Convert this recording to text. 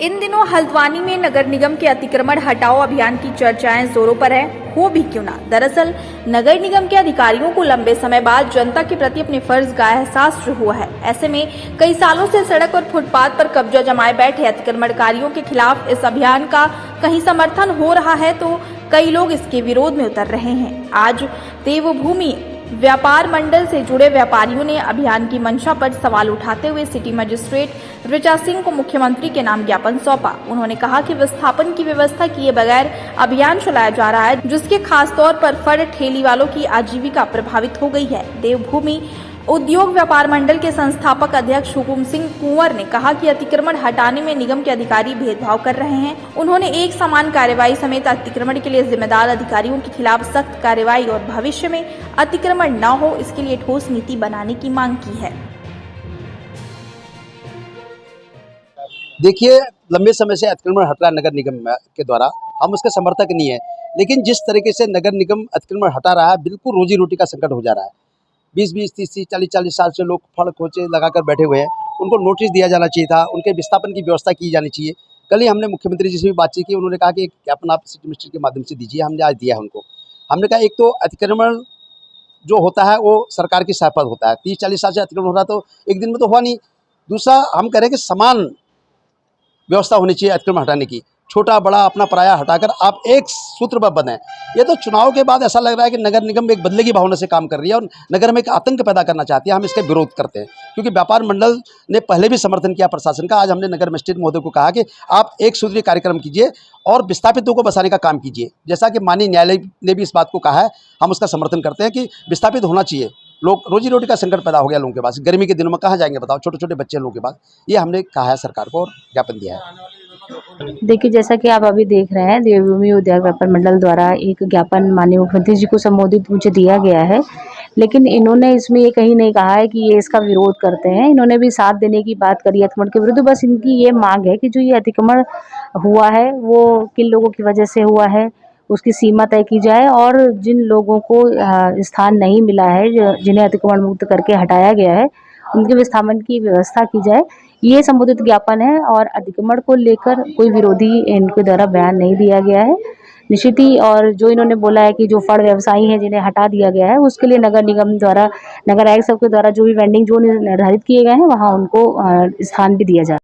इन दिनों हल्द्वानी में नगर निगम के अतिक्रमण हटाओ अभियान की चर्चाएं जोरों पर है, हो भी क्यों ना। दरअसल नगर निगम के अधिकारियों को लंबे समय बाद जनता के प्रति अपने फर्ज का एहसास हुआ है। ऐसे में कई सालों से सड़क और फुटपाथ पर कब्जा जमाए बैठे अतिक्रमणकारियों के खिलाफ इस अभियान का कहीं समर्थन हो रहा है तो कई लोग इसके विरोध में उतर रहे हैं। आज देवभूमि व्यापार मंडल से जुड़े व्यापारियों ने अभियान की मंशा पर सवाल उठाते हुए सिटी मजिस्ट्रेट ऋचा सिंह को मुख्यमंत्री के नाम ज्ञापन सौंपा। उन्होंने कहा कि विस्थापन की व्यवस्था किए बगैर अभियान चलाया जा रहा है, जिसके खास तौर पर फल ठेली वालों की आजीविका प्रभावित हो गई है। देवभूमि उद्योग व्यापार मंडल के संस्थापक अध्यक्ष हुकुम सिंह कुंवर ने कहा कि अतिक्रमण हटाने में निगम के अधिकारी भेदभाव कर रहे हैं। उन्होंने एक समान कार्रवाई समेत अतिक्रमण के लिए जिम्मेदार अधिकारियों के खिलाफ सख्त कार्रवाई और भविष्य में अतिक्रमण न हो इसके लिए ठोस नीति बनाने की मांग की है। देखिए, लंबे समय से अतिक्रमण हट रहा है नगर निगम के द्वारा, हम उसके समर्थक नहीं है, लेकिन जिस तरीके से नगर निगम अतिक्रमण हटा रहा है, बिल्कुल रोजी रोटी का संकट हो जा रहा है। 20-20, 30-30, 40-40 साल से लोग फल खोचे लगाकर बैठे हुए हैं, उनको नोटिस दिया जाना चाहिए था, उनके विस्थापन की व्यवस्था की जानी चाहिए। कल ही हमने मुख्यमंत्री जी से भी बातचीत की, उन्होंने कहा कि एक ज्ञापन आप सिटी मिनिस्टर के माध्यम से दीजिए, हमने आज दिया है उनको। हमने कहा एक तो अतिक्रमण जो होता है वो सरकार की सहमति होता है, 30-40 साल से अतिक्रमण हो रहा तो एक दिन में तो हुआ नहीं। दूसरा हम कह रहे हैं कि समान व्यवस्था होनी चाहिए अतिक्रमण हटाने की, छोटा बड़ा अपना पराया हटाकर आप एक सूत्र पर बंधे। ये तो चुनाव के बाद ऐसा लग रहा है कि नगर निगम एक बदले की भावना से काम कर रही है और नगर में एक आतंक पैदा करना चाहती है। हम इसका विरोध करते हैं, क्योंकि व्यापार मंडल ने पहले भी समर्थन किया प्रशासन का। आज हमने नगर मजिस्ट्रेट महोदय को कहा कि आप एक सूत्रीय कार्यक्रम कीजिए और विस्थापितों को बसाने का काम कीजिए। जैसा कि माननीय न्यायालय ने भी इस बात को कहा है, हम उसका समर्थन करते हैं कि विस्थापित होना चाहिए। लोग रोजी रोटी का संकट पैदा हो गया लोगों के पास, गर्मी के दिनों में कहाँ जाएंगे बताओ, छोटे छोटे बच्चे लोगों के पास। ये हमने कहा है सरकार को और ज्ञापन दिया है। देखिए, जैसा कि आप अभी देख रहे हैं, देवभूमि उद्योग व्यापार मंडल द्वारा एक ज्ञापन माननीय मुख्यमंत्री जी को संबोधित मुझे दिया गया है, लेकिन इन्होंने इसमें ये कहीं नहीं कहा है कि ये इसका विरोध करते हैं। इन्होंने भी साथ देने की बात करी अतिक्रमण के विरुद्ध। बस इनकी ये मांग है कि जो ये अतिक्रमण हुआ है वो किन लोगों की वजह से हुआ है, उसकी सीमा तय की जाए और जिन लोगों को स्थान नहीं मिला है, जिन्हें अतिक्रमण मुक्त करके हटाया गया है, उनके विस्थापन की व्यवस्था की जाए। ये संबोधित ज्ञापन है और अतिक्रमण को लेकर कोई विरोधी इनके द्वारा बयान नहीं दिया गया है निश्चित ही। और जो इन्होंने बोला है कि जो फल व्यवसायी हैं जिन्हें हटा दिया गया है, उसके लिए नगर निगम द्वारा, नगर आयुक्त सब के द्वारा जो भी वेंडिंग जोन निर्धारित किए गए हैं वहाँ उनको स्थान भी दिया जाए।